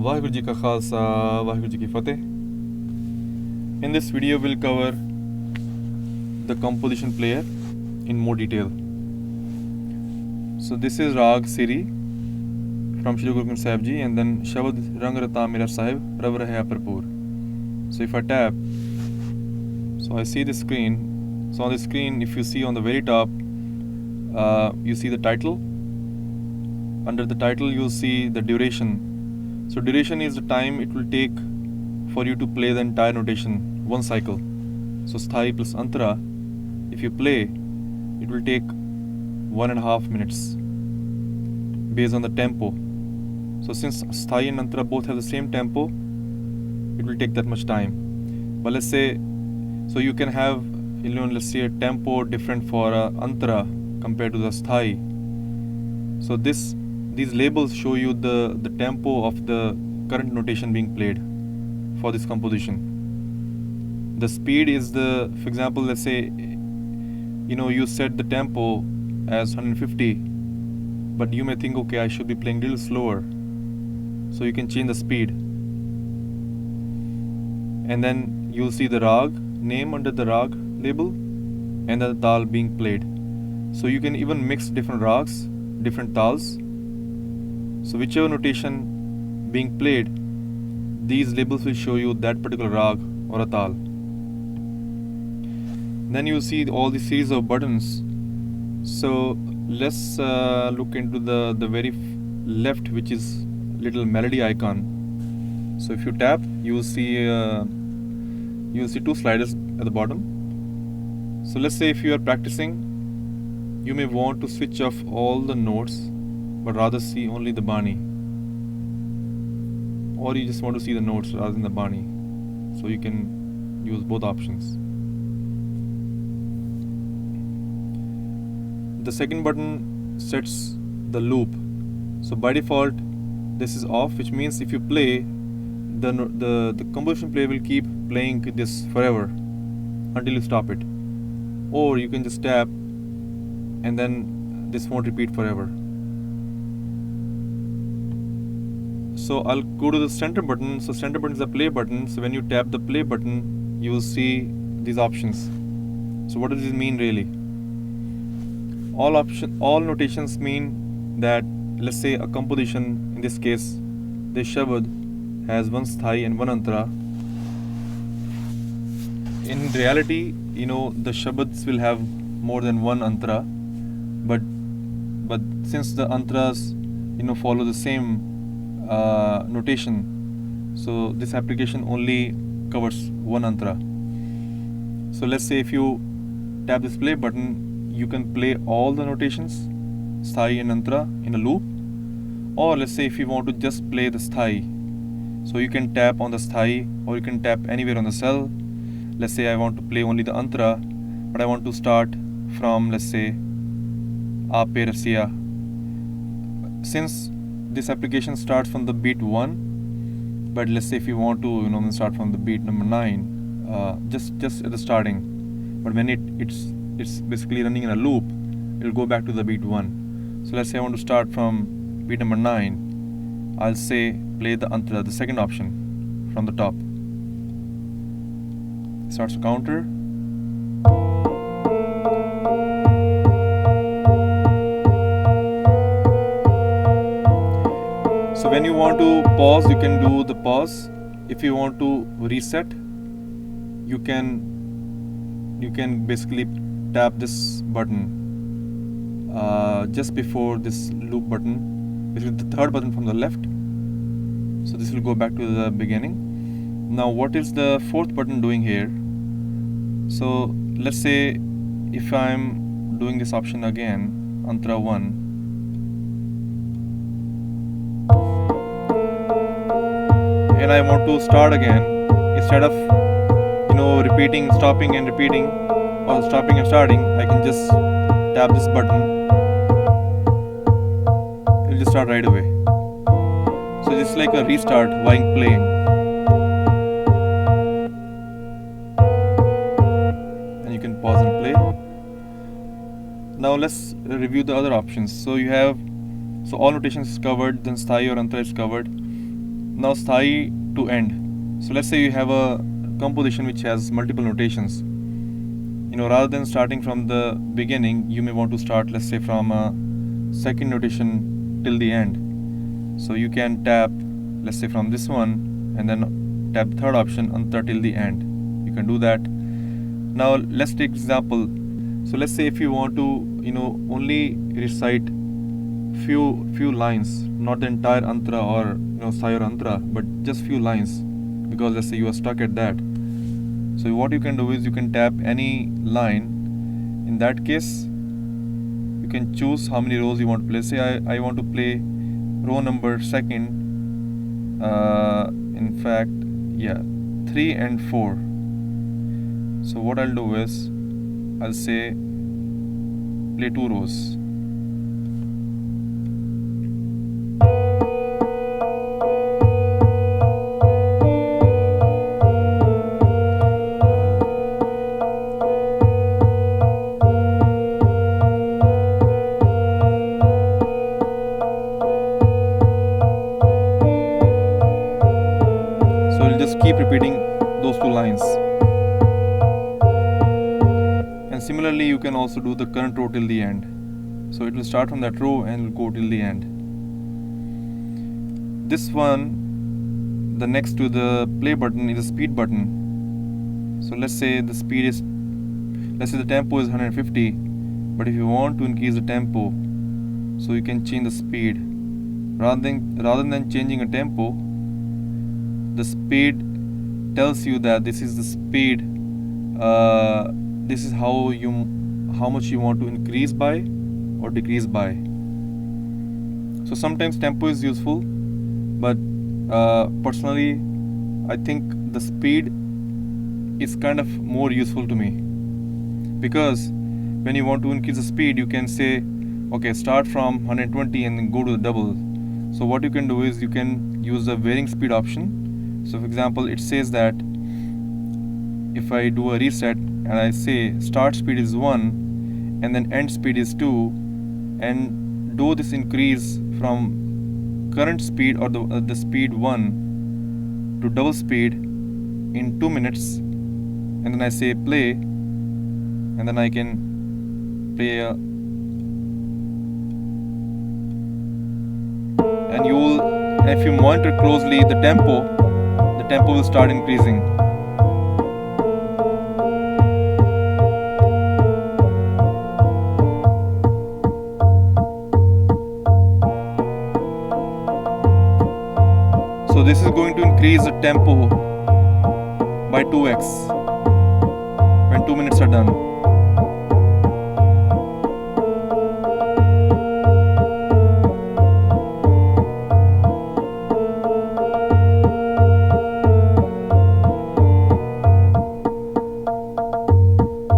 वाहिगुरु जी का खालसा वाहिगुरु जी की फतेह. In this video we'll cover the composition player in more detail. So this is Rag Siri from Shri Guru Granth Sahib Ji, and then Shabads Rang Rata Mera Sahib Rav Rahe Parpur. So if I tap, so I see the screen. So on the screen, if you see on the very top, you see the title. Under the title you'll see the duration. So duration is the time it will take for you to play the entire notation, one cycle. So sthai plus antara, if you play, it will take 1.5 minutes based on the tempo. So since sthai and antara both have the same tempo, it will take that much time. But let's say, so you can have, let's say a tempo different for antara compared to the sthai. So these labels show you the tempo of the current notation being played for this composition. The speed is for example, let's say, you set the tempo as 150, but you may think, okay, I should be playing a little slower. So you can change the speed. And then you'll see the rag name under the rag label and the tal being played. So you can even mix different rags, different tals. So whichever notation being played, these labels will show you that particular rag or a tal. Then you see all the series of buttons. So let's look into the very left, which is little melody icon. So if you tap, you will see two sliders at the bottom. So let's say if you are practicing, you may want to switch off all the notes but rather see only the bani, or you just want to see the notes rather than the bani. So you can use both options. The second button sets the loop. So by default this is off, which means if you play, the composition player will keep playing this forever until you stop it. Or you can just tap and then this won't repeat forever. So I'll go to the center button. So center button is the play button. So when you tap the play button, you will see these options. So what does this mean really? All notations mean that, let's say a composition, in this case the shabad has one sthai and one antara. In reality, the shabads will have more than one antara, but since the antaras follow the same notation, so this application only covers one antara. So let's say if you tap this play button, you can play all the notations, sthai and antara, in a loop. Or let's say if you want to just play the sthai, so you can tap on the sthai, or you can tap anywhere on the cell. Let's say I want to play only the antara, but I want to start from, let's say, Ape Rasiya. Since this application starts from the beat 1, but let's say if you want to start from the beat number 9, just at the starting, but when it's basically running in a loop, it will go back to the beat 1. So let's say I want to start from beat number 9, I'll say play the antara, the second option from the top. Starts to counter. So when you want to pause, you can do the pause. If you want to reset, you can basically tap this button just before this loop button, which is the third button from the left. So this will go back to the beginning. Now what is the fourth button doing here? So let's say if I'm doing this option again, antara 1, and I want to start again, instead of stopping and repeating, or stopping and starting, I can just tap this button. It'll just start right away. So it's like a restart while playing. And you can pause and play. Now let's review the other options. So you have, all notations is covered, then sthai or antara is covered. Now sthai to end. So let's say you have a composition which has multiple notations. Rather than starting from the beginning, you may want to start, let's say, from a second notation till the end. So you can tap, let's say, from this one and then tap the third option until the end. You can do that. Now let's take example. So let's say if you want to only recite few lines, not the entire antra or sai or antra, but just few lines, because let's say you are stuck at that. So what you can do is you can tap any line. In that case, you can choose how many rows you want to play. Say I want to play row number second, in fact, 3 and 4. So what I'll do is I'll say play 2 rows. So we'll just keep repeating those 2 lines. And similarly, you can also do the current row till the end. So it will start from that row and will go till the end. This one, the next to the play button is a speed button. So let's say the tempo is 150, but if you want to increase the tempo, so you can change the speed. Rather than changing a tempo, the speed tells you that this is the speed, this is how much you want to increase by or decrease by. So sometimes tempo is useful, but personally I think the speed is kind of more useful to me, because when you want to increase the speed, you can say, okay, start from 120 and then go to the double. So what you can do is you can use the varying speed option. So for example, it says that if I do a reset and I say start speed is 1 and then end speed is 2, and do this increase from current speed or the speed 1 to double speed in 2 minutes, and then I say play, and then I can play and if you monitor closely the tempo will start increasing. So this is going to increase the tempo by 2x when 2 minutes are done.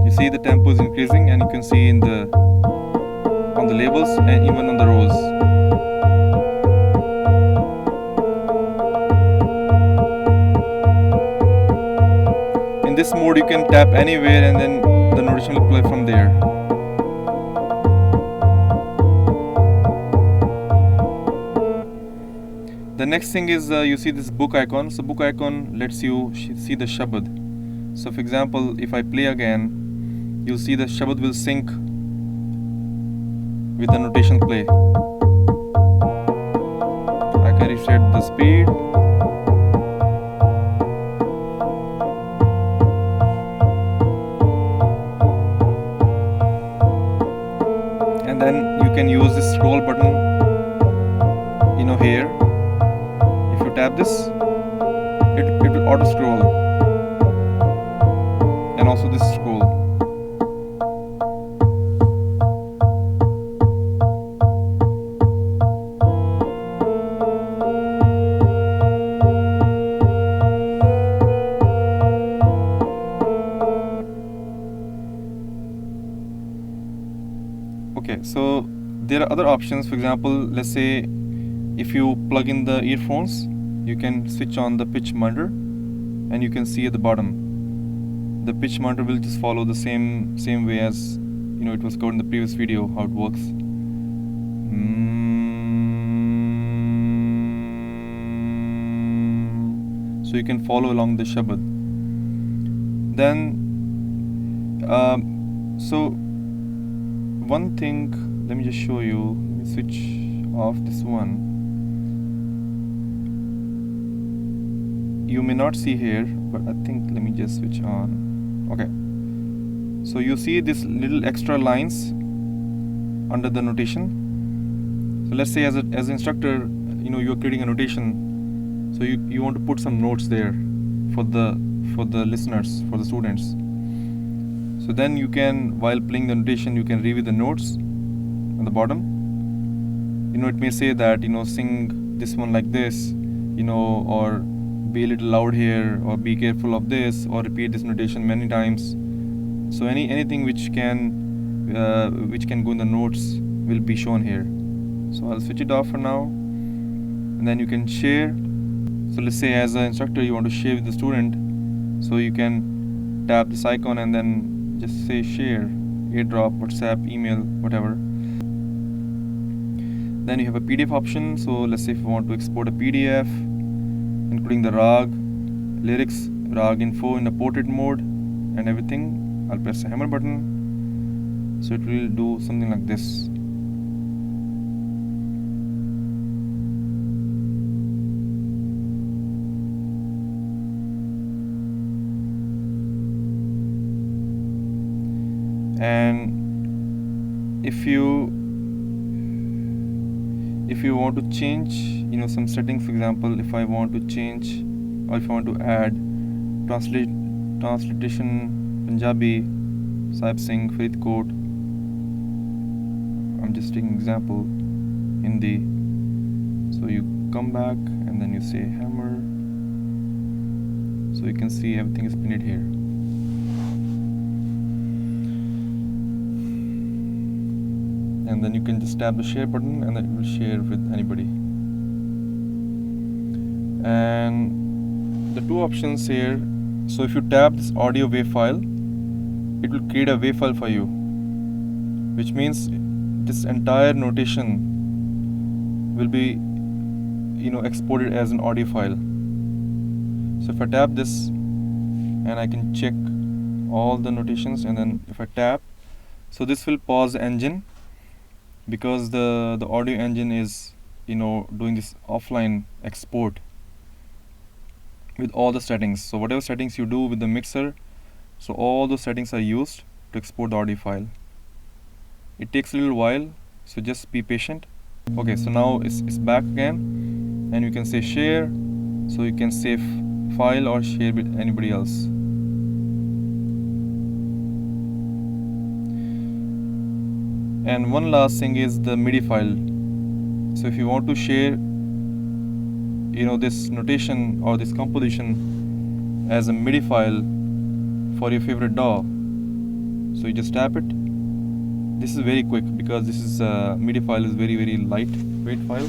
You see the tempo is increasing, and you can see on the labels and even on the rows. In this mode, you can tap anywhere and then the notation will play from there. The next thing is you see this book icon. So book icon lets you see the Shabad. So for example, if I play again, you'll see the Shabad will sync with the notation play. I can reset the speed. And then you can use this scroll button, here. If you tap this, it will auto scroll, and also this scroll. Okay, so there are other options. For example, let's say if you plug in the earphones, you can switch on the pitch monitor, and you can see at the bottom the pitch monitor will just follow the same way as it was covered in the previous video, how it works. so you can follow along the Shabad. Then so one thing, let me just show you. Let me switch off this one. You may not see here, but I think, let me just switch on. Okay, so you see this little extra lines under the notation. So let's say as an instructor, you're creating a notation, so you want to put some notes there for the listeners, for the students. So then you can, while playing the notation, you can review the notes on the bottom. It may say that sing this one like this, or be a little loud here, or be careful of this, or repeat this notation many times. So anything which can go in the notes will be shown here. So I'll switch it off for now, and then you can share. So let's say as an instructor you want to share with the student, so you can tap this icon and then just say share, airdrop, WhatsApp, email, whatever. Then you have a PDF option. So let's say if you want to export a PDF including the rag, lyrics, rag info in a portrait mode and everything, I'll press the hammer button, so it will do something like this. And if you want to change some settings, for example, if I want to change, or if I want to add translation Punjabi, Sahib Singh, Faridkot, I'm just taking example, Hindi. So you come back and then you say hammer, so you can see everything is pinned here. And then you can just tap the share button and then it will share with anybody. And the two options here, so if you tap this audio WAV file, it will create a WAV file for you, which means this entire notation will be exported as an audio file. So if I tap this, and I can check all the notations, and then if I tap, so this will pause the engine, because the audio engine is doing this offline export with all the settings. So whatever settings you do with the mixer, so all those settings are used to export the audio file. It takes a little while, so just be patient. Okay, so now it's back again, and you can say share, so you can save file or share with anybody else. And one last thing is the Midi file. So if you want to share this notation or this composition as a Midi file for your favorite DAW, so you just tap it. This is very quick, because this is Midi file is very, very lightweight file,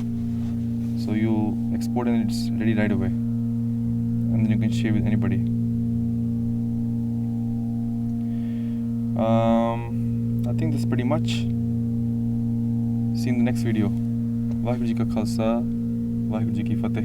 so you export and it's ready right away, and then you can share with anybody. I think this is pretty much. See you in the next video. Vaheguru Ji Ka Khalsa, Vaheguru Ji Ki Fateh.